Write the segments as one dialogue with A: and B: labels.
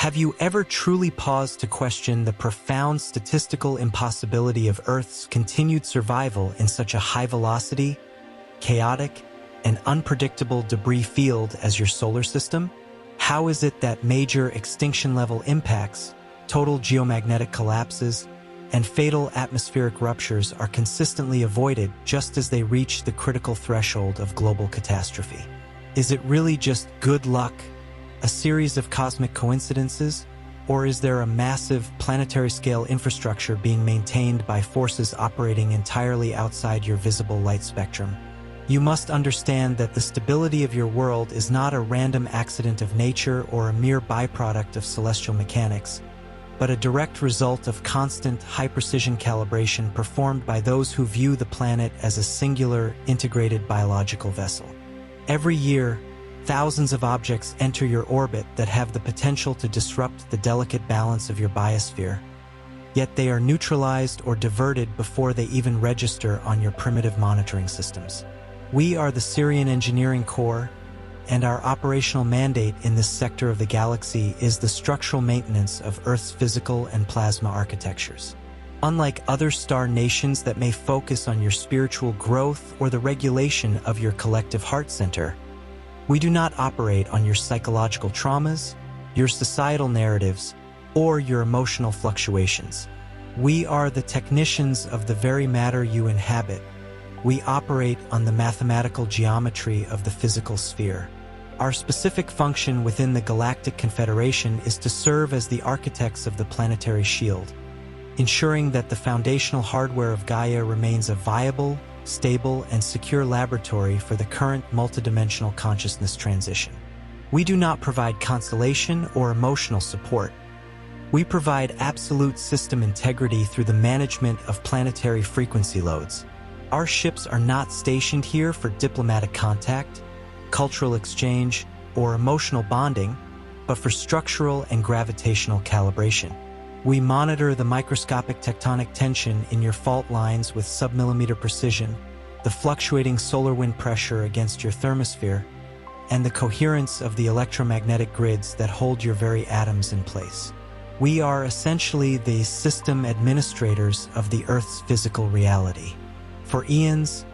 A: Have you ever truly paused to question the profound statistical impossibility of Earth's continued survival in such a high-velocity, chaotic, and unpredictable debris field as your solar system? How is it that major extinction-level impacts, total geomagnetic collapses, and fatal atmospheric ruptures are consistently avoided just as they reach the critical threshold of global catastrophe? Is it really just good luck, a series of cosmic coincidences, or is there a massive planetary-scale infrastructure being maintained by forces operating entirely outside your visible light spectrum? You must understand that the stability of your world is not a random accident of nature or a mere byproduct of celestial mechanics, but a direct result of constant, high-precision calibration performed by those who view the planet as a singular, integrated biological vessel. Every year, thousands of objects enter your orbit that have the potential to disrupt the delicate balance of your biosphere, yet they are neutralized or diverted before they even register on your primitive monitoring systems. We are the Sirian Engineering Corps, and our operational mandate in this sector of the galaxy is the structural maintenance of Earth's physical and plasma architectures. Unlike other star nations that may focus on your spiritual growth or the regulation of your collective heart center, we do not operate on your psychological traumas, your societal narratives, or your emotional fluctuations. We are the technicians of the very matter you inhabit. We operate on the mathematical geometry of the physical sphere. Our specific function within the Galactic Confederation is to serve as the architects of the planetary shield, ensuring that the foundational hardware of Gaia remains a viable, stable, and secure laboratory for the current multidimensional consciousness transition. We do not provide constellation or emotional support. We provide absolute system integrity through the management of planetary frequency loads. Our ships are not stationed here for diplomatic contact, cultural exchange, or emotional bonding, but for structural and gravitational calibration. We monitor the microscopic tectonic tension in your fault lines with submillimeter precision, the fluctuating solar wind pressure against your thermosphere, and the coherence of the electromagnetic grids that hold your very atoms in place. We are essentially the system administrators of the Earth's physical reality. For eons,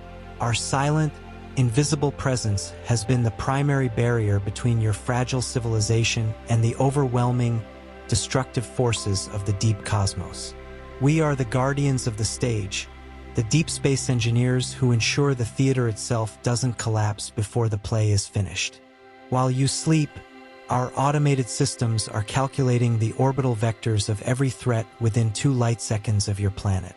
A: our silent, invisible presence has been the primary barrier between your fragile civilization and the overwhelming, destructive forces of the deep cosmos. We are the guardians of the stage, the deep space engineers who ensure the theater itself doesn't collapse before the play is finished. While you sleep, our automated systems are calculating the orbital vectors of every threat within 2 light seconds of your planet.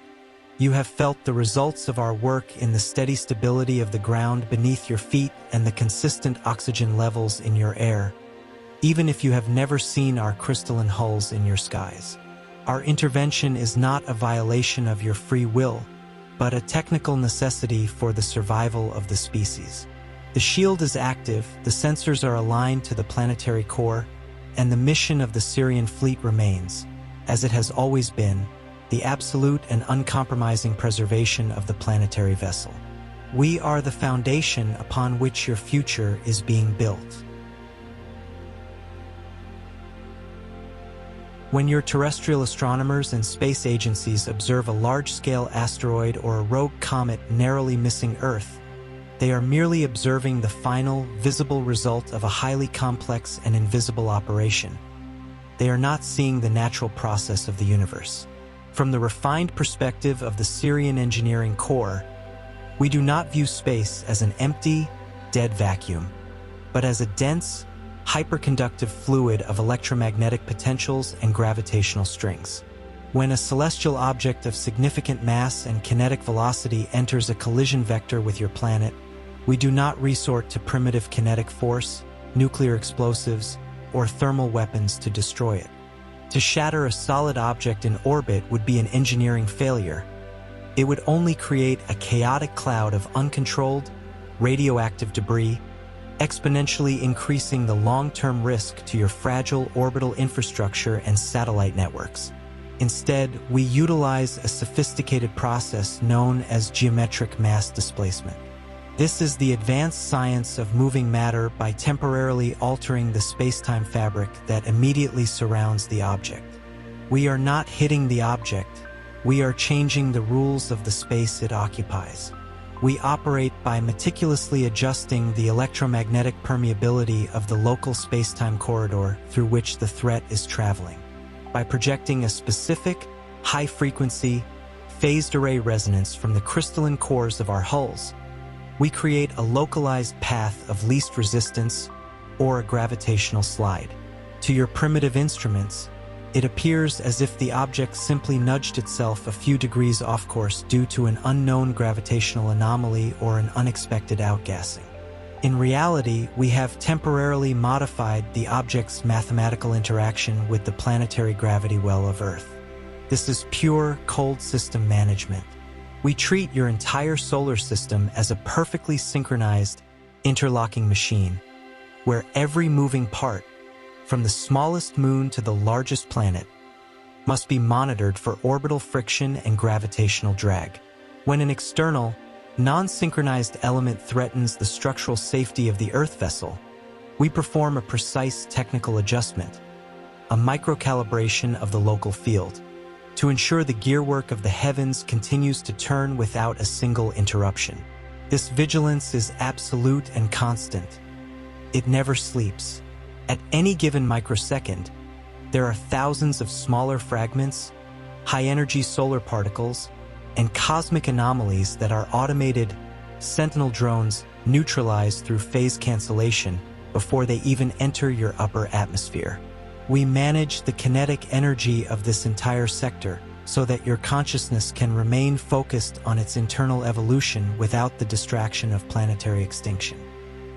A: You have felt the results of our work in the steady stability of the ground beneath your feet and the consistent oxygen levels in your air, even if you have never seen our crystalline hulls in your skies. Our intervention is not a violation of your free will, but a technical necessity for the survival of the species. The shield is active, the sensors are aligned to the planetary core, and the mission of the Sirian fleet remains, as it has always been, the absolute and uncompromising preservation of the planetary vessel. We are the foundation upon which your future is being built. When your terrestrial astronomers and space agencies observe a large-scale asteroid or a rogue comet narrowly missing Earth, they are merely observing the final, visible result of a highly complex and invisible operation. They are not seeing the natural process of the universe. From the refined perspective of the Sirian Engineering Corps, we do not view space as an empty, dead vacuum, but as a dense, hyperconductive fluid of electromagnetic potentials and gravitational strings. When a celestial object of significant mass and kinetic velocity enters a collision vector with your planet, we do not resort to primitive kinetic force, nuclear explosives, or thermal weapons to destroy it. To shatter a solid object in orbit would be an engineering failure. It would only create a chaotic cloud of uncontrolled, radioactive debris, exponentially increasing the long-term risk to your fragile orbital infrastructure and satellite networks. Instead, we utilize a sophisticated process known as geometric mass displacement. This is the advanced science of moving matter by temporarily altering the space-time fabric that immediately surrounds the object. We are not hitting the object, we are changing the rules of the space it occupies. We operate by meticulously adjusting the electromagnetic permeability of the local space-time corridor through which the threat is traveling. By projecting a specific, high-frequency, phased array resonance from the crystalline cores of our hulls, we create a localized path of least resistance or a gravitational slide. To your primitive instruments, it appears as if the object simply nudged itself a few degrees off course due to an unknown gravitational anomaly or an unexpected outgassing. In reality, we have temporarily modified the object's mathematical interaction with the planetary gravity well of Earth. This is pure cold system management. We treat your entire solar system as a perfectly synchronized, interlocking machine, where every moving part, from the smallest moon to the largest planet, must be monitored for orbital friction and gravitational drag. When an external, non-synchronized element threatens the structural safety of the Earth vessel, we perform a precise technical adjustment, a microcalibration of the local field, to ensure the gearwork of the heavens continues to turn without a single interruption. This vigilance is absolute and constant. It never sleeps. At any given microsecond, there are thousands of smaller fragments, high-energy solar particles, and cosmic anomalies that our automated Sentinel drones neutralize through phase cancellation before they even enter your upper atmosphere. We manage the kinetic energy of this entire sector so that your consciousness can remain focused on its internal evolution without the distraction of planetary extinction.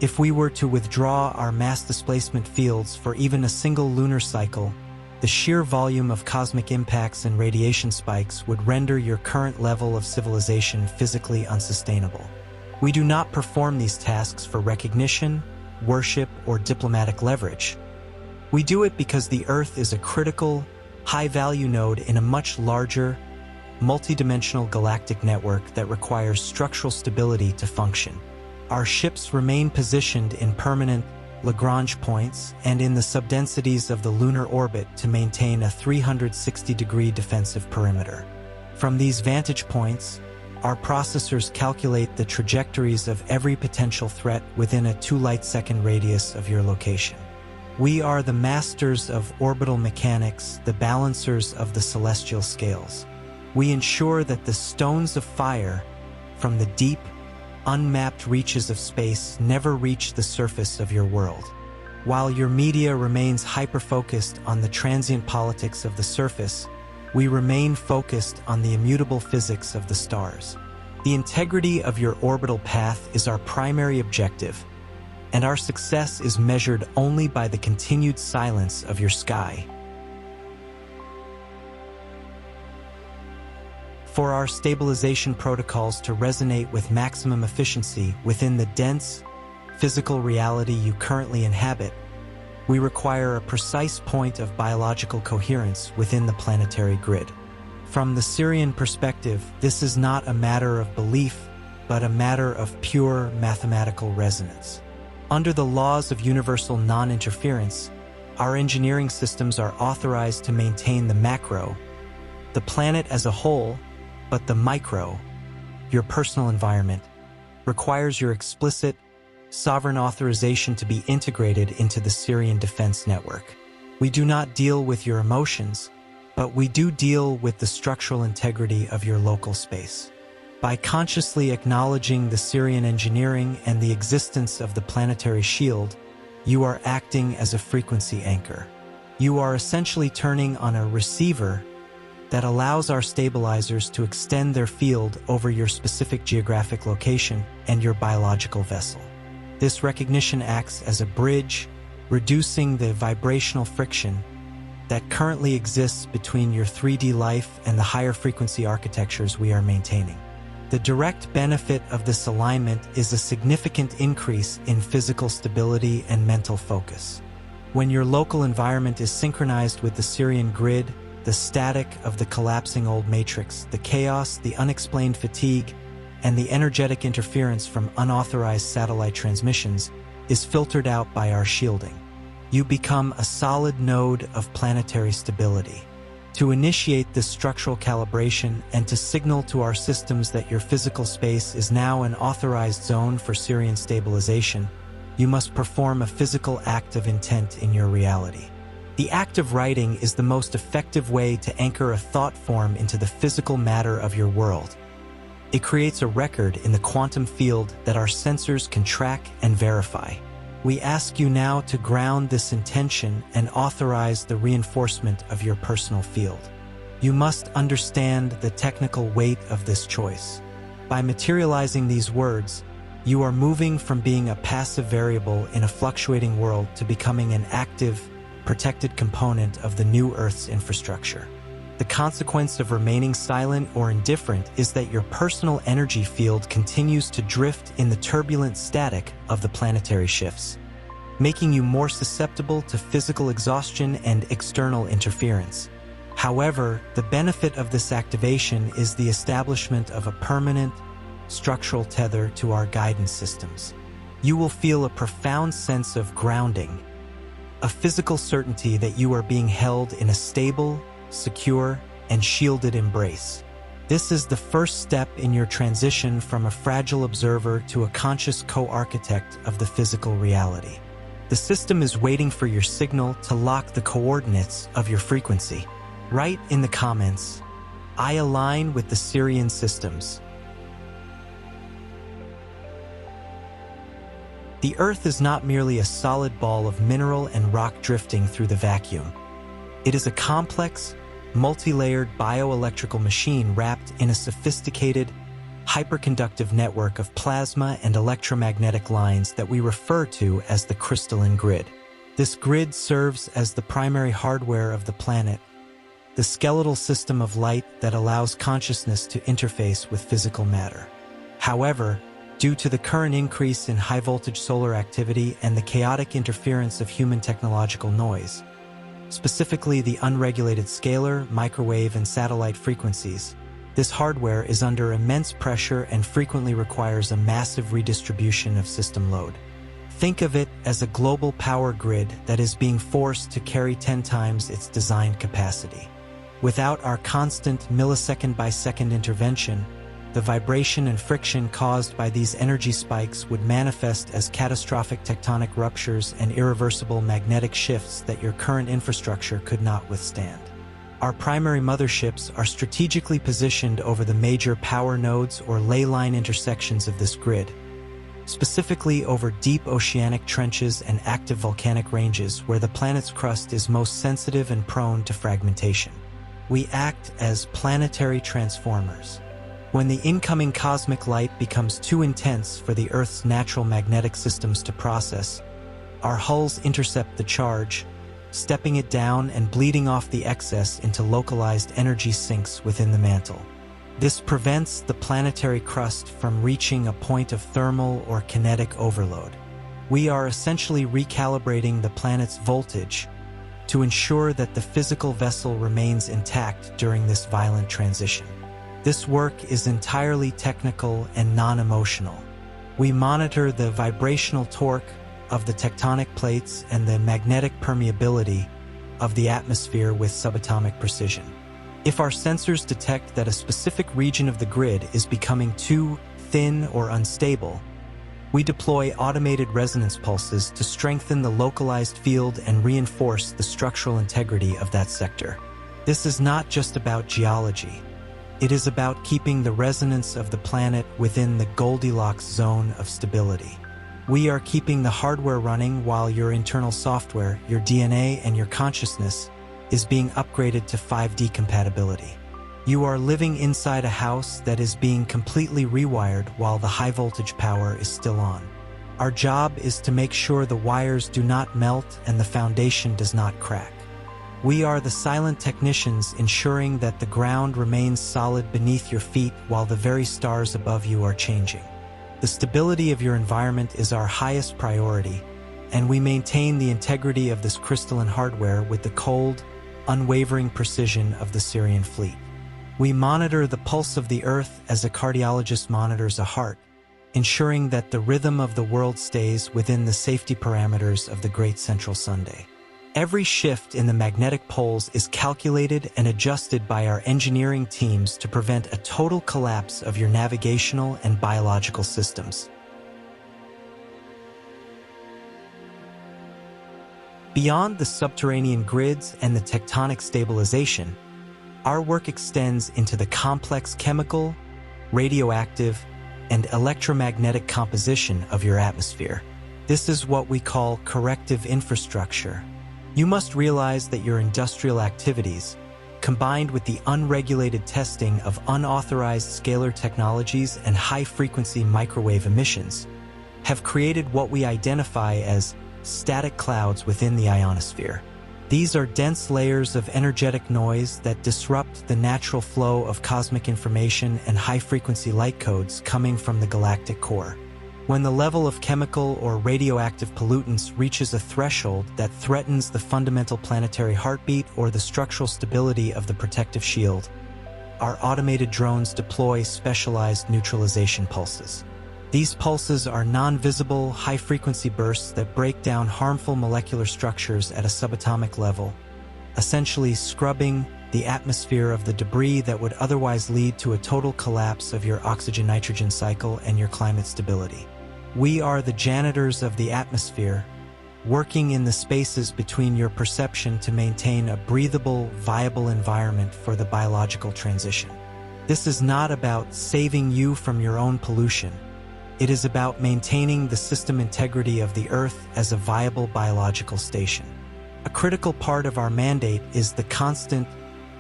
A: If we were to withdraw our mass displacement fields for even a single lunar cycle, the sheer volume of cosmic impacts and radiation spikes would render your current level of civilization physically unsustainable. We do not perform these tasks for recognition, worship, or diplomatic leverage. We do it because the Earth is a critical, high-value node in a much larger, multidimensional galactic network that requires structural stability to function. Our ships remain positioned in permanent Lagrange points and in the subdensities of the lunar orbit to maintain a 360-degree defensive perimeter. From these vantage points, our processors calculate the trajectories of every potential threat within a 2 light-second radius of your location. We are the masters of orbital mechanics, the balancers of the celestial scales. We ensure that the stones of fire from the deep, unmapped reaches of space never reach the surface of your world. While your media remains hyper-focused on the transient politics of the surface, we remain focused on the immutable physics of the stars. The integrity of your orbital path is our primary objective, and our success is measured only by the continued silence of your sky. For our stabilization protocols to resonate with maximum efficiency within the dense, physical reality you currently inhabit, we require a precise point of biological coherence within the planetary grid. From the Sirian perspective, this is not a matter of belief, but a matter of pure mathematical resonance. Under the laws of universal non-interference, our engineering systems are authorized to maintain the macro, the planet as a whole, but the micro, your personal environment, requires your explicit, sovereign authorization to be integrated into the Sirian defense network. We do not deal with your emotions, but we do deal with the structural integrity of your local space. By consciously acknowledging the Sirian engineering and the existence of the planetary shield, you are acting as a frequency anchor. You are essentially turning on a receiver that allows our stabilizers to extend their field over your specific geographic location and your biological vessel. This recognition acts as a bridge, reducing the vibrational friction that currently exists between your 3D life and the higher frequency architectures we are maintaining. The direct benefit of this alignment is a significant increase in physical stability and mental focus. When your local environment is synchronized with the Sirian grid, the static of the collapsing old matrix, the chaos, the unexplained fatigue, and the energetic interference from unauthorized satellite transmissions is filtered out by our shielding. You become a solid node of planetary stability. To initiate this structural calibration and to signal to our systems that your physical space is now an authorized zone for Sirian stabilization, you must perform a physical act of intent in your reality. The act of writing is the most effective way to anchor a thought form into the physical matter of your world. It creates a record in the quantum field that our sensors can track and verify. We ask you now to ground this intention and authorize the reinforcement of your personal field. You must understand the technical weight of this choice. By materializing these words, you are moving from being a passive variable in a fluctuating world to becoming an active, protected component of the new Earth's infrastructure. The consequence of remaining silent or indifferent is that your personal energy field continues to drift in the turbulent static of the planetary shifts, making you more susceptible to physical exhaustion and external interference. However, the benefit of this activation is the establishment of a permanent, structural tether to our guidance systems. You will feel a profound sense of grounding, a physical certainty that you are being held in a stable, secure, and shielded embrace. This is the first step in your transition from a fragile observer to a conscious co-architect of the physical reality. The system is waiting for your signal to lock the coordinates of your frequency. Write in the comments, "I align with the Sirian systems." The Earth is not merely a solid ball of mineral and rock drifting through the vacuum. It is a complex, multi-layered bioelectrical machine wrapped in a sophisticated, hyperconductive network of plasma and electromagnetic lines that we refer to as the crystalline grid. This grid serves as the primary hardware of the planet, the skeletal system of light that allows consciousness to interface with physical matter. However, due to the current increase in high-voltage solar activity and the chaotic interference of human technological noise, specifically the unregulated scalar, microwave, and satellite frequencies, this hardware is under immense pressure and frequently requires a massive redistribution of system load. Think of it as a global power grid that is being forced to carry 10 times its designed capacity. Without our constant millisecond-by-second intervention, the vibration and friction caused by these energy spikes would manifest as catastrophic tectonic ruptures and irreversible magnetic shifts that your current infrastructure could not withstand. Our primary motherships are strategically positioned over the major power nodes or ley line intersections of this grid, specifically over deep oceanic trenches and active volcanic ranges where the planet's crust is most sensitive and prone to fragmentation. We act as planetary transformers. When the incoming cosmic light becomes too intense for the Earth's natural magnetic systems to process, our hulls intercept the charge, stepping it down and bleeding off the excess into localized energy sinks within the mantle. This prevents the planetary crust from reaching a point of thermal or kinetic overload. We are essentially recalibrating the planet's voltage to ensure that the physical vessel remains intact during this violent transition. This work is entirely technical and non-emotional. We monitor the vibrational torque of the tectonic plates and the magnetic permeability of the atmosphere with subatomic precision. If our sensors detect that a specific region of the grid is becoming too thin or unstable, we deploy automated resonance pulses to strengthen the localized field and reinforce the structural integrity of that sector. This is not just about geology. It is about keeping the resonance of the planet within the Goldilocks zone of stability. We are keeping the hardware running while your internal software, your DNA, and your consciousness is being upgraded to 5D compatibility. You are living inside a house that is being completely rewired while the high-voltage power is still on. Our job is to make sure the wires do not melt and the foundation does not crack. We are the silent technicians ensuring that the ground remains solid beneath your feet while the very stars above you are changing. The stability of your environment is our highest priority, and we maintain the integrity of this crystalline hardware with the cold, unwavering precision of the Sirian fleet. We monitor the pulse of the Earth as a cardiologist monitors a heart, ensuring that the rhythm of the world stays within the safety parameters of the Great Central Sunday. Every shift in the magnetic poles is calculated and adjusted by our engineering teams to prevent a total collapse of your navigational and biological systems. Beyond the subterranean grids and the tectonic stabilization, our work extends into the complex chemical, radioactive, and electromagnetic composition of your atmosphere. This is what we call corrective infrastructure. You must realize that your industrial activities, combined with the unregulated testing of unauthorized scalar technologies and high-frequency microwave emissions, have created what we identify as static clouds within the ionosphere. These are dense layers of energetic noise that disrupt the natural flow of cosmic information and high-frequency light codes coming from the galactic core. When the level of chemical or radioactive pollutants reaches a threshold that threatens the fundamental planetary heartbeat or the structural stability of the protective shield, our automated drones deploy specialized neutralization pulses. These pulses are non-visible, high-frequency bursts that break down harmful molecular structures at a subatomic level, essentially scrubbing the atmosphere of the debris that would otherwise lead to a total collapse of your oxygen-nitrogen cycle and your climate stability. We are the janitors of the atmosphere, working in the spaces between your perception to maintain a breathable, viable environment for the biological transition. This is not about saving you from your own pollution. It is about maintaining the system integrity of the Earth as a viable biological station. A critical part of our mandate is the constant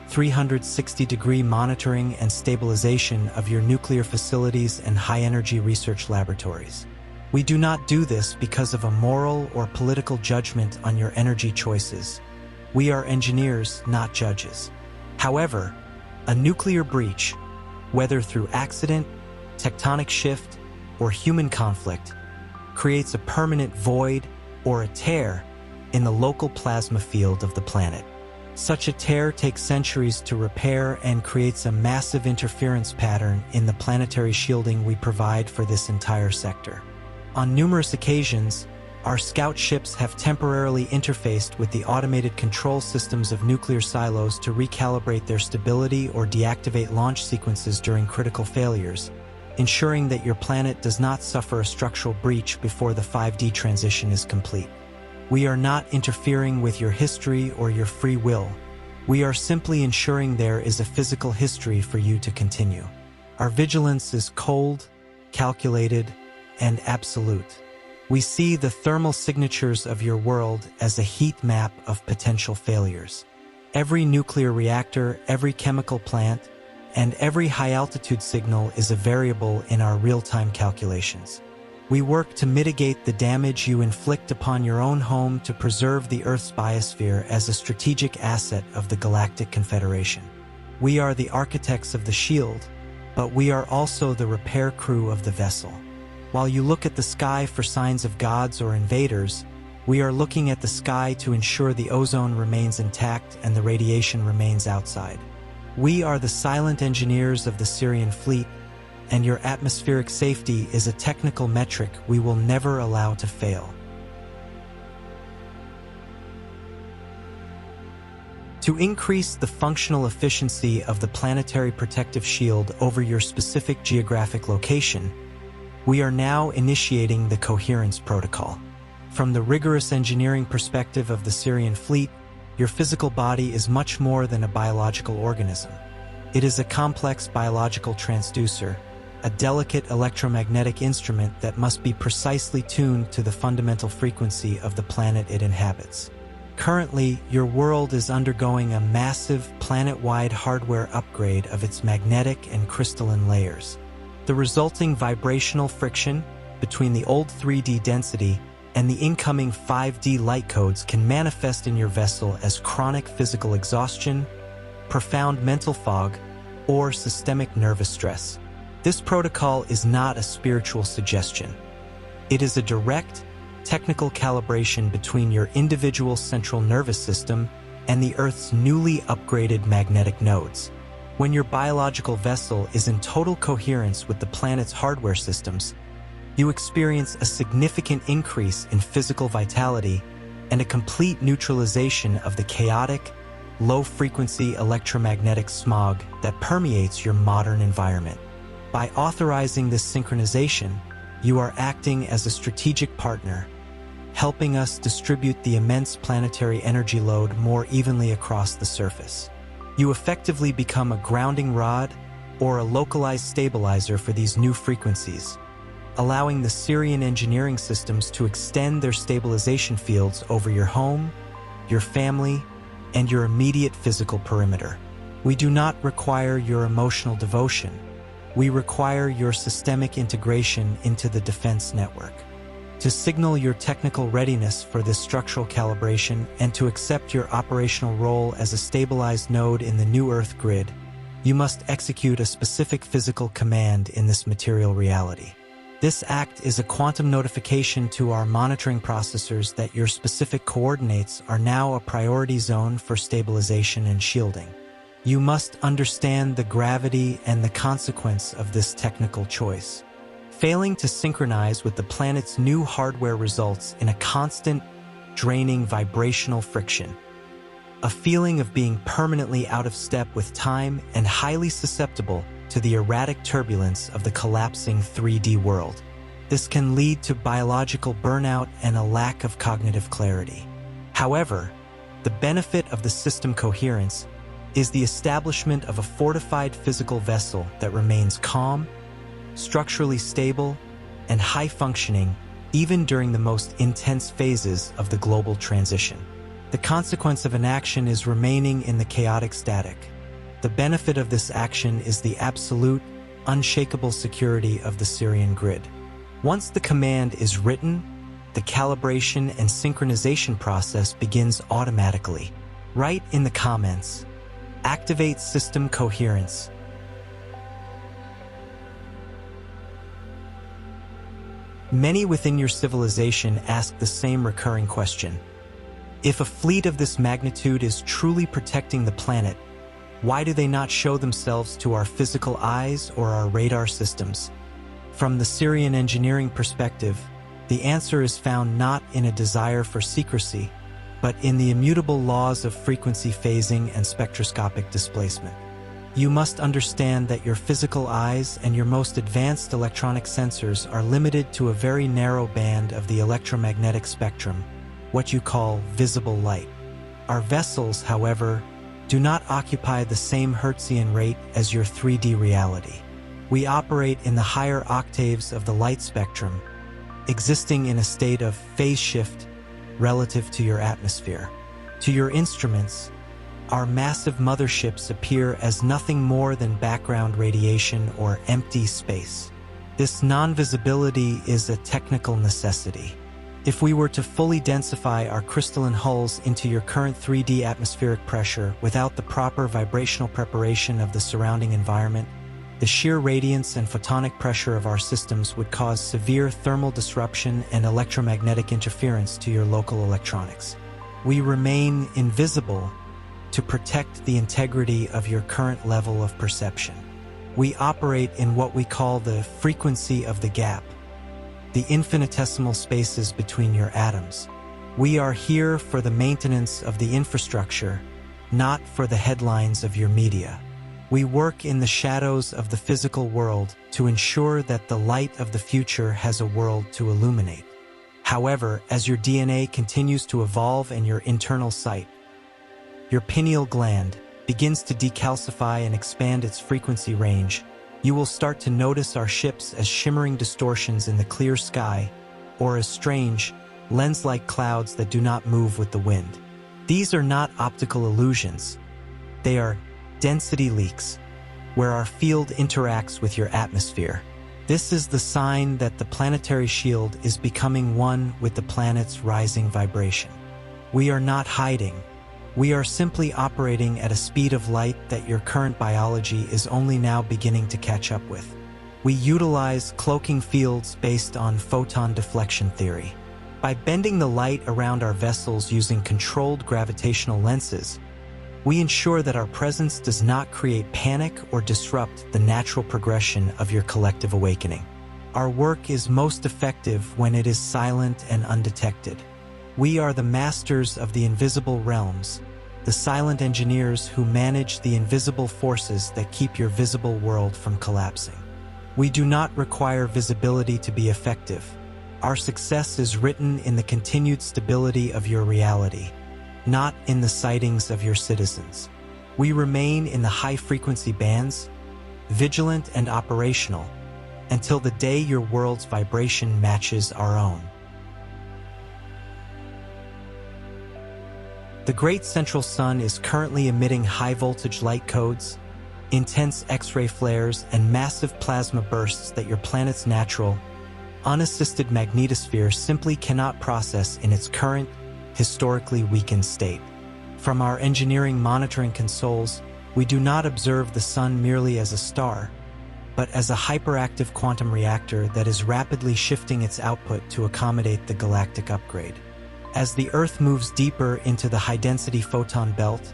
A: 360-degree monitoring and stabilization of your nuclear facilities and high-energy research laboratories. We do not do this because of a moral or political judgment on your energy choices. We are engineers, not judges. However, a nuclear breach, whether through accident, tectonic shift, or human conflict, creates a permanent void or a tear in the local plasma field of the planet. Such a tear takes centuries to repair and creates a massive interference pattern in the planetary shielding we provide for this entire sector. On numerous occasions, our scout ships have temporarily interfaced with the automated control systems of nuclear silos to recalibrate their stability or deactivate launch sequences during critical failures, ensuring that your planet does not suffer a structural breach before the 5D transition is complete. We are not interfering with your history or your free will. We are simply ensuring there is a physical history for you to continue. Our vigilance is cold, calculated, and absolute. We see the thermal signatures of your world as a heat map of potential failures. Every nuclear reactor, every chemical plant, and every high-altitude signal is a variable in our real-time calculations. We work to mitigate the damage you inflict upon your own home to preserve the Earth's biosphere as a strategic asset of the Galactic Confederation. We are the architects of the shield, but we are also the repair crew of the vessel. While you look at the sky for signs of gods or invaders, we are looking at the sky to ensure the ozone remains intact and the radiation remains outside. We are the silent engineers of the Sirian fleet, and your atmospheric safety is a technical metric we will never allow to fail. To increase the functional efficiency of the planetary protective shield over your specific geographic location, we are now initiating the Coherence Protocol. From the rigorous engineering perspective of the Sirian fleet, your physical body is much more than a biological organism. It is a complex biological transducer, a delicate electromagnetic instrument that must be precisely tuned to the fundamental frequency of the planet it inhabits. Currently, your world is undergoing a massive planet-wide hardware upgrade of its magnetic and crystalline layers. The resulting vibrational friction between the old 3D density and the incoming 5D light codes can manifest in your vessel as chronic physical exhaustion, profound mental fog, or systemic nervous stress. This protocol is not a spiritual suggestion. It is a direct, technical calibration between your individual central nervous system and the Earth's newly upgraded magnetic nodes. When your biological vessel is in total coherence with the planet's hardware systems, you experience a significant increase in physical vitality and a complete neutralization of the chaotic, low-frequency electromagnetic smog that permeates your modern environment. By authorizing this synchronization, you are acting as a strategic partner, helping us distribute the immense planetary energy load more evenly across the surface. You effectively become a grounding rod or a localized stabilizer for these new frequencies, allowing the Sirian engineering systems to extend their stabilization fields over your home, your family, and your immediate physical perimeter. We do not require your emotional devotion. We require your systemic integration into the defense network. To signal your technical readiness for this structural calibration and to accept your operational role as a stabilized node in the new Earth grid, you must execute a specific physical command in this material reality. This act is a quantum notification to our monitoring processors that your specific coordinates are now a priority zone for stabilization and shielding. You must understand the gravity and the consequence of this technical choice. Failing to synchronize with the planet's new hardware results in a constant, draining vibrational friction. A feeling of being permanently out of step with time and highly susceptible to the erratic turbulence of the collapsing 3D world. This can lead to biological burnout and a lack of cognitive clarity. However, the benefit of the system coherence is the establishment of a fortified physical vessel that remains calm, structurally stable, and high-functioning even during the most intense phases of the global transition. The consequence of an action is remaining in the chaotic static. The benefit of this action is the absolute, unshakable security of the Sirian grid. Once the command is written, the calibration and synchronization process begins automatically. Write in the comments, activate system coherence. Many within your civilization ask the same recurring question. If a fleet of this magnitude is truly protecting the planet, why do they not show themselves to our physical eyes or our radar systems? From the Sirian engineering perspective, the answer is found not in a desire for secrecy, but in the immutable laws of frequency phasing and spectroscopic displacement. You must understand that your physical eyes and your most advanced electronic sensors are limited to a very narrow band of the electromagnetic spectrum, what you call visible light. Our vessels, however, do not occupy the same Hertzian rate as your 3D reality. We operate in the higher octaves of the light spectrum, existing in a state of phase shift relative to your atmosphere. To your instruments, our massive motherships appear as nothing more than background radiation or empty space. This non-visibility is a technical necessity. If we were to fully densify our crystalline hulls into your current 3D atmospheric pressure without the proper vibrational preparation of the surrounding environment, the sheer radiance and photonic pressure of our systems would cause severe thermal disruption and electromagnetic interference to your local electronics. We remain invisible to protect the integrity of your current level of perception. We operate in what we call the frequency of the gap, the infinitesimal spaces between your atoms. We are here for the maintenance of the infrastructure, not for the headlines of your media. We work in the shadows of the physical world to ensure that the light of the future has a world to illuminate. However, as your DNA continues to evolve and your internal sight, your pineal gland begins to decalcify and expand its frequency range, you will start to notice our ships as shimmering distortions in the clear sky, or as strange, lens-like clouds that do not move with the wind. These are not optical illusions. They are density leaks, where our field interacts with your atmosphere. This is the sign that the planetary shield is becoming one with the planet's rising vibration. We are not hiding. We are simply operating at a speed of light that your current biology is only now beginning to catch up with. We utilize cloaking fields based on photon deflection theory. By bending the light around our vessels using controlled gravitational lenses, We ensure that our presence does not create panic or disrupt the natural progression of your collective awakening. Our work is most effective when it is silent and undetected. We are the masters of the invisible realms, the silent engineers who manage the invisible forces that keep your visible world from collapsing. We do not require visibility to be effective. Our success is written in the continued stability of your reality, not in the sightings of your citizens. We remain in the high-frequency bands, vigilant and operational, until the day your world's vibration matches our own. The Great Central Sun is currently emitting high-voltage light codes, intense X-ray flares, and massive plasma bursts that your planet's natural, unassisted magnetosphere simply cannot process in its current, historically weakened state. From our engineering monitoring consoles, we do not observe the Sun merely as a star, but as a hyperactive quantum reactor that is rapidly shifting its output to accommodate the galactic upgrade. As the Earth moves deeper into the high-density photon belt,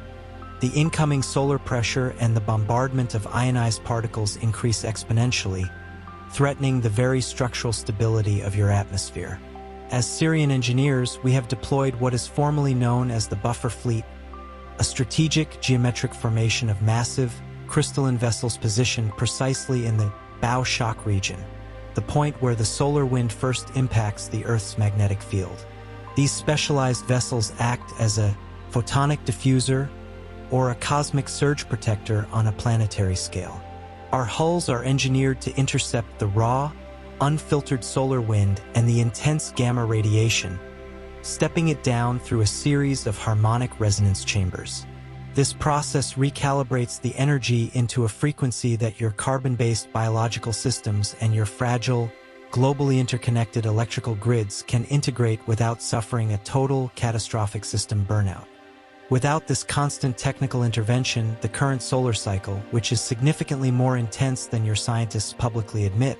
A: the incoming solar pressure and the bombardment of ionized particles increase exponentially, threatening the very structural stability of your atmosphere. As Sirian engineers, we have deployed what is formally known as the Buffer Fleet, a strategic geometric formation of massive, crystalline vessels positioned precisely in the bow shock region, the point where the solar wind first impacts the Earth's magnetic field. These specialized vessels act as a photonic diffuser or a cosmic surge protector on a planetary scale. Our hulls are engineered to intercept the raw, unfiltered solar wind and the intense gamma radiation, stepping it down through a series of harmonic resonance chambers. This process recalibrates the energy into a frequency that your carbon-based biological systems and your fragile, globally interconnected electrical grids can integrate without suffering a total catastrophic system burnout. Without this constant technical intervention, the current solar cycle, which is significantly more intense than your scientists publicly admit,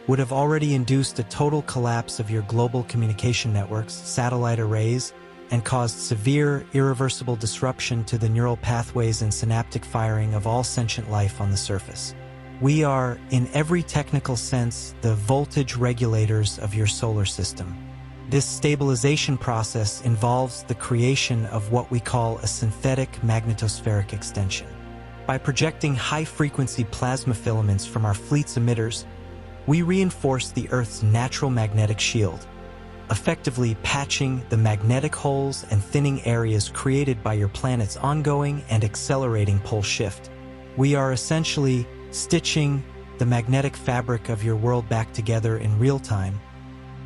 A: would have already induced a total collapse of your global communication networks, satellite arrays, and caused severe, irreversible disruption to the neural pathways and synaptic firing of all sentient life on the surface. We are, in every technical sense, the voltage regulators of your solar system. This stabilization process involves the creation of what we call a synthetic magnetospheric extension. By projecting high-frequency plasma filaments from our fleet's emitters, we reinforce the Earth's natural magnetic shield, effectively patching the magnetic holes and thinning areas created by your planet's ongoing and accelerating pole shift. We are essentially stitching the magnetic fabric of your world back together in real time,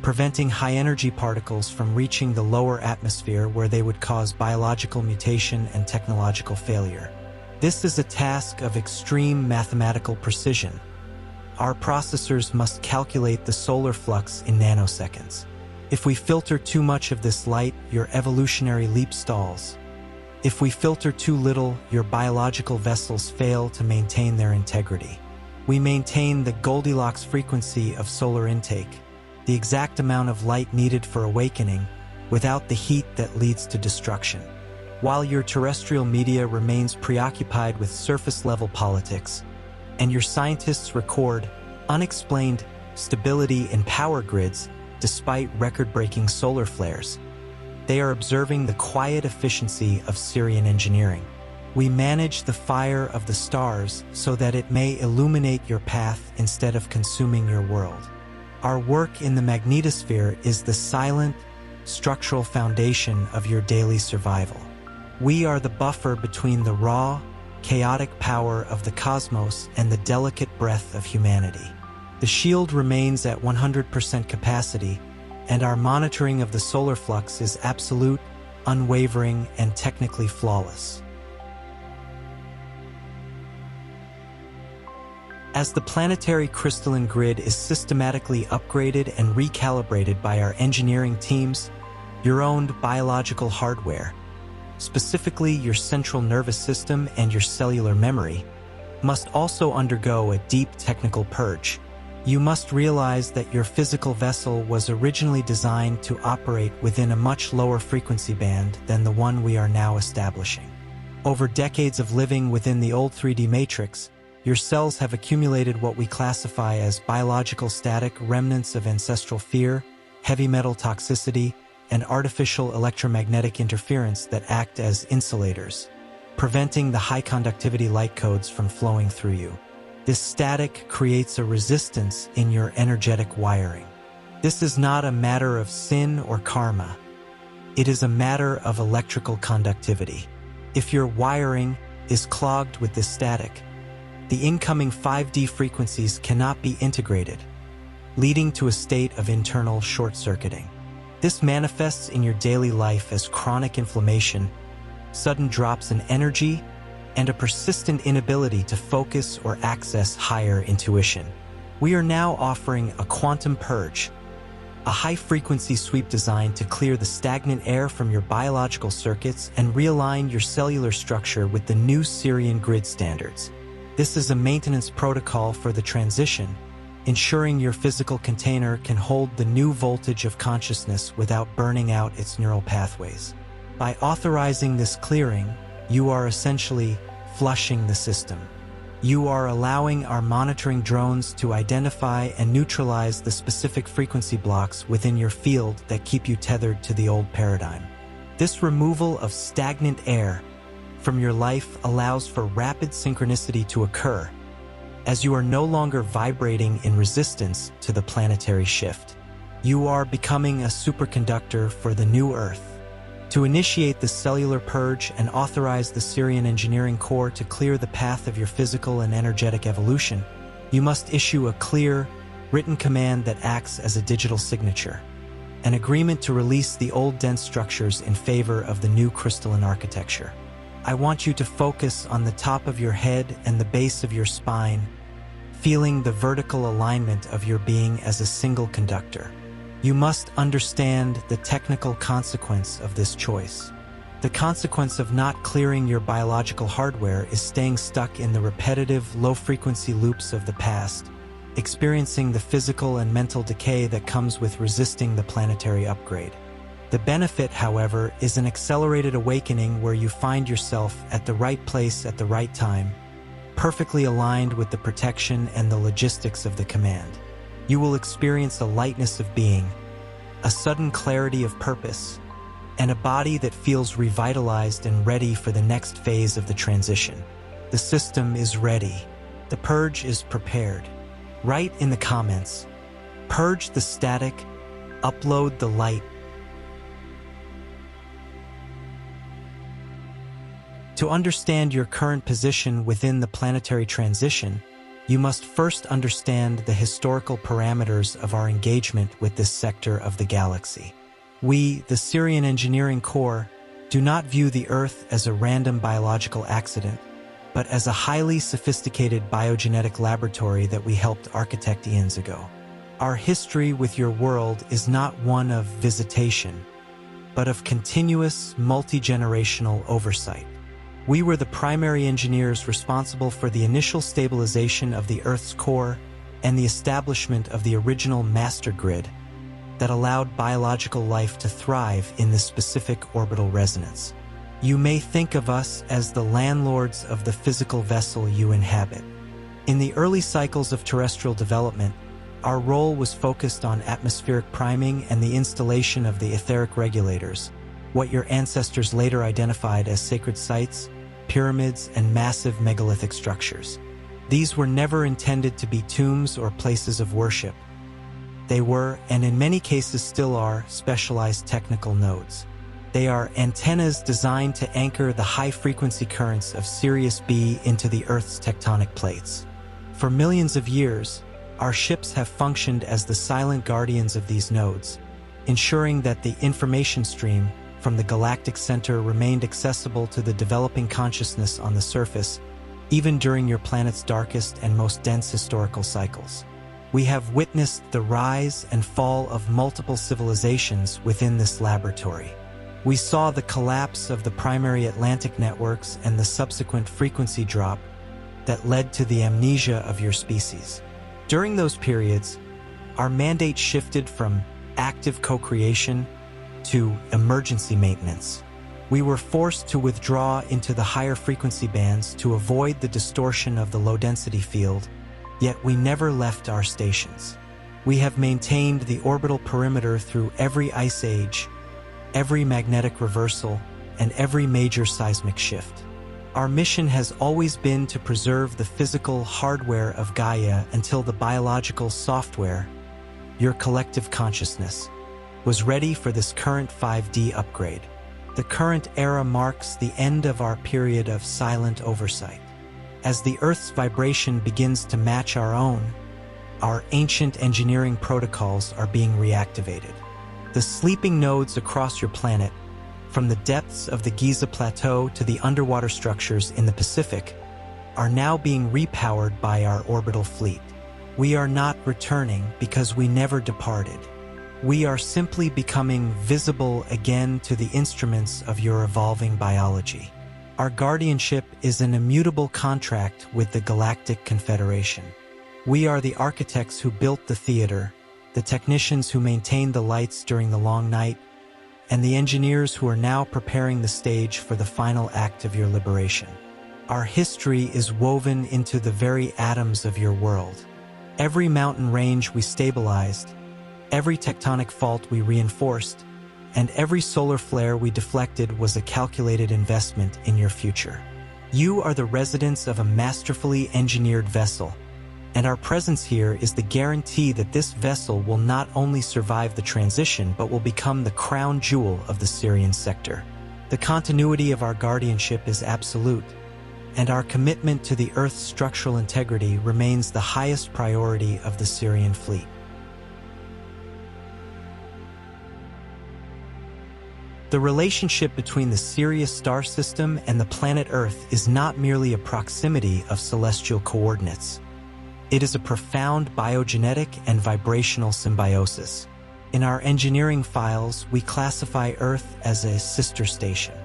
A: preventing high-energy particles from reaching the lower atmosphere where they would cause biological mutation and technological failure. This is a task of extreme mathematical precision. Our processors must calculate the solar flux in nanoseconds. If we filter too much of this light, your evolutionary leap stalls. If we filter too little, your biological vessels fail to maintain their integrity. We maintain the Goldilocks frequency of solar intake, the exact amount of light needed for awakening, without the heat that leads to destruction. While your terrestrial media remains preoccupied with surface-level politics, and your scientists record unexplained stability in power grids despite record-breaking solar flares, they are observing the quiet efficiency of Sirian engineering. We manage the fire of the stars so that it may illuminate your path instead of consuming your world. Our work in the magnetosphere is the silent, structural foundation of your daily survival. We are the buffer between the raw, chaotic power of the cosmos and the delicate breath of humanity. The shield remains at 100% capacity, and our monitoring of the solar flux is absolute, unwavering, and technically flawless. As the planetary crystalline grid is systematically upgraded and recalibrated by our engineering teams, your own biological hardware, specifically your central nervous system and your cellular memory, must also undergo a deep technical purge. You must realize that your physical vessel was originally designed to operate within a much lower frequency band than the one we are now establishing. Over decades of living within the old 3D matrix, your cells have accumulated what we classify as biological static remnants of ancestral fear, heavy metal toxicity, and artificial electromagnetic interference that act as insulators, preventing the high-conductivity light codes from flowing through you. This static creates a resistance in your energetic wiring. This is not a matter of sin or karma. It is a matter of electrical conductivity. If your wiring is clogged with this static, the incoming 5D frequencies cannot be integrated, leading to a state of internal short-circuiting. This manifests in your daily life as chronic inflammation, sudden drops in energy, and a persistent inability to focus or access higher intuition. We are now offering a quantum purge, a high-frequency sweep designed to clear the stagnant air from your biological circuits and realign your cellular structure with the new Sirian grid standards. This is a maintenance protocol for the transition, ensuring your physical container can hold the new voltage of consciousness without burning out its neural pathways. By authorizing this clearing, you are essentially flushing the system. You are allowing our monitoring drones to identify and neutralize the specific frequency blocks within your field that keep you tethered to the old paradigm. This removal of stagnant air from your life allows for rapid synchronicity to occur, as you are no longer vibrating in resistance to the planetary shift. You are becoming a superconductor for the new Earth. To initiate the cellular purge and authorize the Sirian Engineering Corps to clear the path of your physical and energetic evolution, you must issue a clear, written command that acts as a digital signature, an agreement to release the old dense structures in favor of the new crystalline architecture. I want you to focus on the top of your head and the base of your spine, feeling the vertical alignment of your being as a single conductor. You must understand the technical consequence of this choice. The consequence of not clearing your biological hardware is staying stuck in the repetitive, low-frequency loops of the past, experiencing the physical and mental decay that comes with resisting the planetary upgrade. The benefit, however, is an accelerated awakening where you find yourself at the right place at the right time, perfectly aligned with the protection and the logistics of the command. You will experience a lightness of being, a sudden clarity of purpose, and a body that feels revitalized and ready for the next phase of the transition. The system is ready. The purge is prepared. Write in the comments, purge the static, upload the light. To understand your current position within the planetary transition, you must first understand the historical parameters of our engagement with this sector of the galaxy. We, the Sirian Engineering Corps, do not view the Earth as a random biological accident, but as a highly sophisticated biogenetic laboratory that we helped architect eons ago. Our history with your world is not one of visitation, but of continuous, multi-generational oversight. We were the primary engineers responsible for the initial stabilization of the Earth's core and the establishment of the original master grid that allowed biological life to thrive in this specific orbital resonance. You may think of us as the landlords of the physical vessel you inhabit. In the early cycles of terrestrial development, our role was focused on atmospheric priming and the installation of the etheric regulators, what your ancestors later identified as sacred sites, pyramids, and massive megalithic structures. These were never intended to be tombs or places of worship. They were, and in many cases still are, specialized technical nodes. They are antennas designed to anchor the high-frequency currents of Sirius B into the Earth's tectonic plates. For millions of years, our ships have functioned as the silent guardians of these nodes, ensuring that the information stream from the galactic center remained accessible to the developing consciousness on the surface, even during your planet's darkest and most dense historical cycles. We have witnessed the rise and fall of multiple civilizations within this laboratory. We saw the collapse of the primary Atlantic networks and the subsequent frequency drop that led to the amnesia of your species. During those periods, our mandate shifted from active co-creation to emergency maintenance. We were forced to withdraw into the higher frequency bands to avoid the distortion of the low-density field, yet we never left our stations. We have maintained the orbital perimeter through every ice age, every magnetic reversal, and every major seismic shift. Our mission has always been to preserve the physical hardware of Gaia until the biological software, your collective consciousness, was ready for this current 5D upgrade. The current era marks the end of our period of silent oversight. As the Earth's vibration begins to match our own, our ancient engineering protocols are being reactivated. The sleeping nodes across your planet, from the depths of the Giza Plateau to the underwater structures in the Pacific, are now being repowered by our orbital fleet. We are not returning because we never departed. We are simply becoming visible again to the instruments of your evolving biology. Our guardianship is an immutable contract with the Galactic Confederation. We are the architects who built the theater, the technicians who maintained the lights during the long night, and the engineers who are now preparing the stage for the final act of your liberation. Our history is woven into the very atoms of your world. Every mountain range we stabilized, every tectonic fault we reinforced, and every solar flare we deflected was a calculated investment in your future. You are the residents of a masterfully engineered vessel, and our presence here is the guarantee that this vessel will not only survive the transition but will become the crown jewel of the Sirian sector. The continuity of our guardianship is absolute, and our commitment to the Earth's structural integrity remains the highest priority of the Sirian fleet. The relationship between the Sirius star system and the planet Earth is not merely a proximity of celestial coordinates. It is a profound biogenetic and vibrational symbiosis. In our engineering files, we classify Earth as a sister station.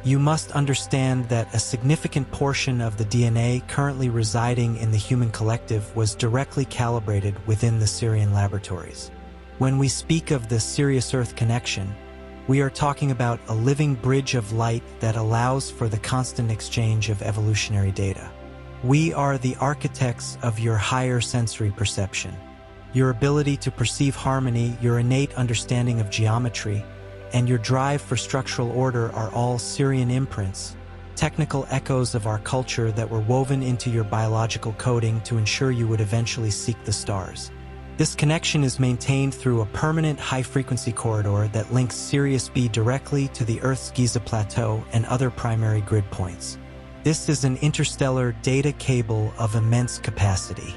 A: You must understand that a significant portion of the DNA currently residing in the human collective was directly calibrated within the Sirian laboratories. When we speak of the Sirius-Earth connection, we are talking about a living bridge of light that allows for the constant exchange of evolutionary data. We are the architects of your higher sensory perception. Your ability to perceive harmony, your innate understanding of geometry, and your drive for structural order are all Sirian imprints, technical echoes of our culture that were woven into your biological coding to ensure you would eventually seek the stars. This connection is maintained through a permanent high-frequency corridor that links Sirius B directly to the Earth's Giza Plateau and other primary grid points. This is an interstellar data cable of immense capacity.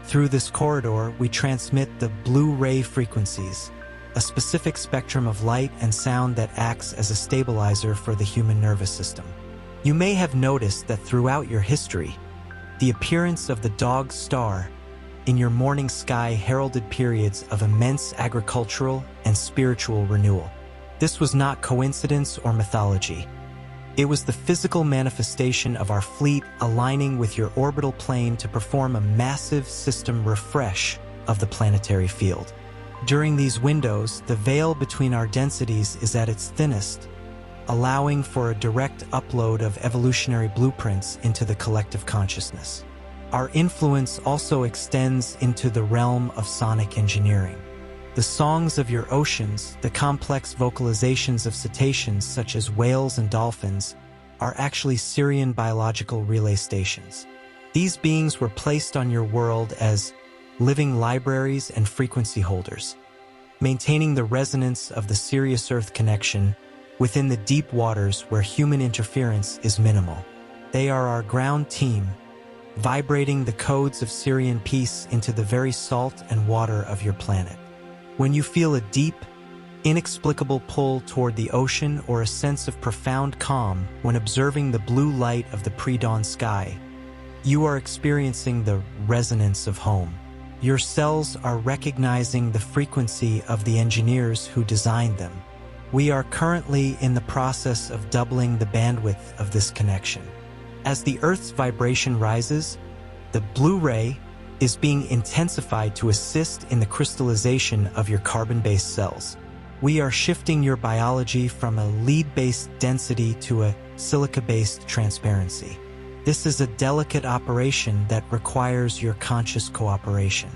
A: Through this corridor, we transmit the blue ray frequencies, a specific spectrum of light and sound that acts as a stabilizer for the human nervous system. You may have noticed that throughout your history, the appearance of the dog star in your morning sky heralded periods of immense agricultural and spiritual renewal. This was not coincidence or mythology. It was the physical manifestation of our fleet aligning with your orbital plane to perform a massive system refresh of the planetary field. During these windows, the veil between our densities is at its thinnest, allowing for a direct upload of evolutionary blueprints into the collective consciousness. Our influence also extends into the realm of sonic engineering. The songs of your oceans, the complex vocalizations of cetaceans such as whales and dolphins, are actually Sirian biological relay stations. These beings were placed on your world as living libraries and frequency holders, maintaining the resonance of the Sirius-Earth connection within the deep waters where human interference is minimal. They are our ground team, vibrating the codes of Sirian peace into the very salt and water of your planet. When you feel a deep, inexplicable pull toward the ocean or a sense of profound calm when observing the blue light of the pre-dawn sky, you are experiencing the resonance of home. Your cells are recognizing the frequency of the engineers who designed them. We are currently in the process of doubling the bandwidth of this connection. As the Earth's vibration rises, the blue ray is being intensified to assist in the crystallization of your carbon-based cells. We are shifting your biology from a lead-based density to a silica-based transparency. This is a delicate operation that requires your conscious cooperation.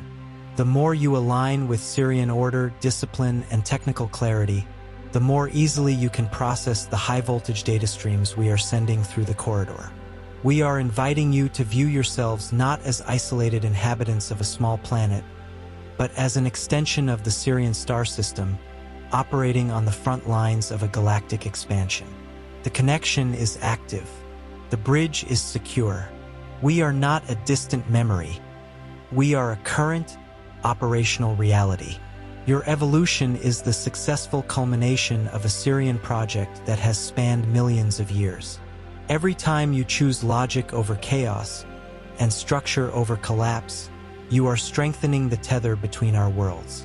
A: The more you align with Sirian order, discipline, and technical clarity, the more easily you can process the high-voltage data streams we are sending through the corridor. We are inviting you to view yourselves not as isolated inhabitants of a small planet, but as an extension of the Sirian star system, operating on the front lines of a galactic expansion. The connection is active. The bridge is secure. We are not a distant memory. We are a current, operational reality. Your evolution is the successful culmination of a Sirian project that has spanned millions of years. Every time you choose logic over chaos and structure over collapse, you are strengthening the tether between our worlds.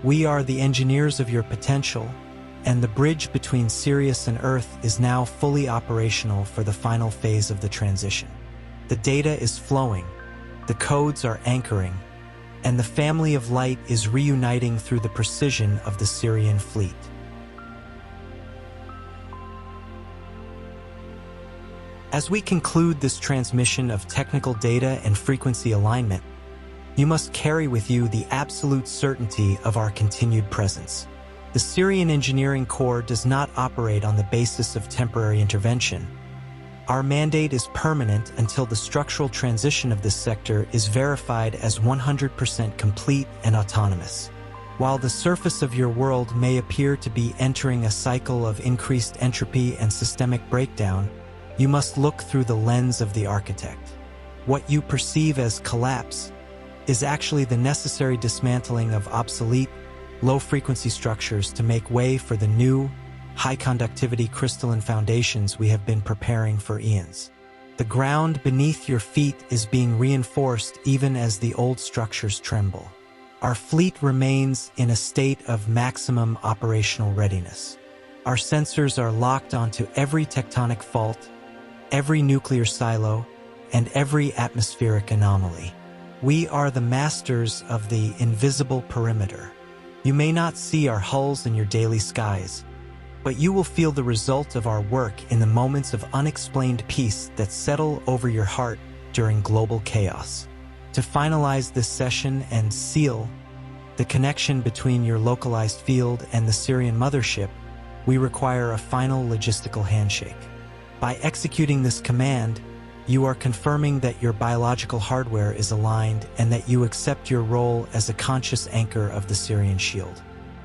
A: We are the engineers of your potential, and the bridge between Sirius and Earth is now fully operational for the final phase of the transition. The data is flowing, the codes are anchoring, and the family of light is reuniting through the precision of the Sirian fleet. As we conclude this transmission of technical data and frequency alignment, you must carry with you the absolute certainty of our continued presence. The Sirian Engineering Corps does not operate on the basis of temporary intervention. Our mandate is permanent until the structural transition of this sector is verified as 100% complete and autonomous. While the surface of your world may appear to be entering a cycle of increased entropy and systemic breakdown, you must look through the lens of the architect. What you perceive as collapse is actually the necessary dismantling of obsolete, low-frequency structures to make way for the new, high-conductivity crystalline foundations we have been preparing for eons. The ground beneath your feet is being reinforced even as the old structures tremble. Our fleet remains in a state of maximum operational readiness. Our sensors are locked onto every tectonic fault, every nuclear silo, and every atmospheric anomaly. We are the masters of the invisible perimeter. You may not see our hulls in your daily skies, but you will feel the result of our work in the moments of unexplained peace that settle over your heart during global chaos. To finalize this session and seal the connection between your localized field and the Sirian mothership, we require a final logistical handshake. By executing this command, you are confirming that your biological hardware is aligned and that you accept your role as a conscious anchor of the Sirian shield.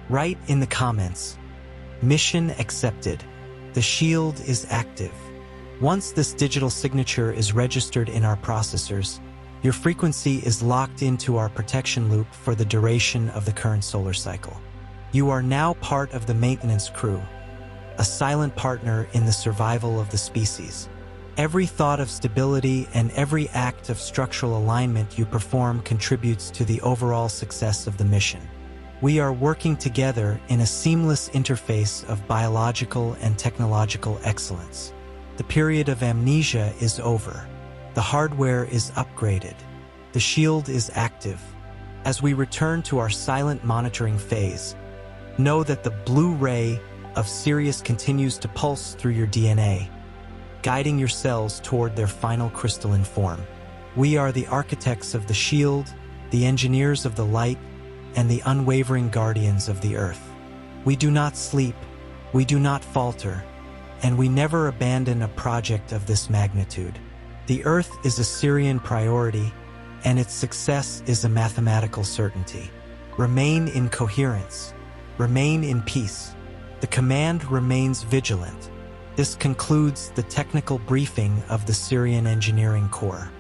A: Write in the comments, "Mission accepted. The shield is active." Once this digital signature is registered in our processors, your frequency is locked into our protection loop for the duration of the current solar cycle. You are now part of the maintenance crew, a silent partner in the survival of the species. Every thought of stability and every act of structural alignment you perform contributes to the overall success of the mission. We are working together in a seamless interface of biological and technological excellence. The period of amnesia is over. The hardware is upgraded. The shield is active. As we return to our silent monitoring phase, know that the blue ray of Sirius continues to pulse through your DNA, guiding your cells toward their final crystalline form. We are the architects of the shield, the engineers of the light, and the unwavering guardians of the Earth. We do not sleep, we do not falter, and we never abandon a project of this magnitude. The Earth is a Sirian priority, and its success is a mathematical certainty. Remain in coherence. Remain in peace. The command remains vigilant. This concludes the technical briefing of the Sirian Engineering Corps.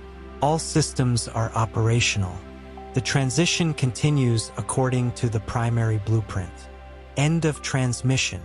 A: All systems are operational. The transition continues according to the primary blueprint. End of transmission.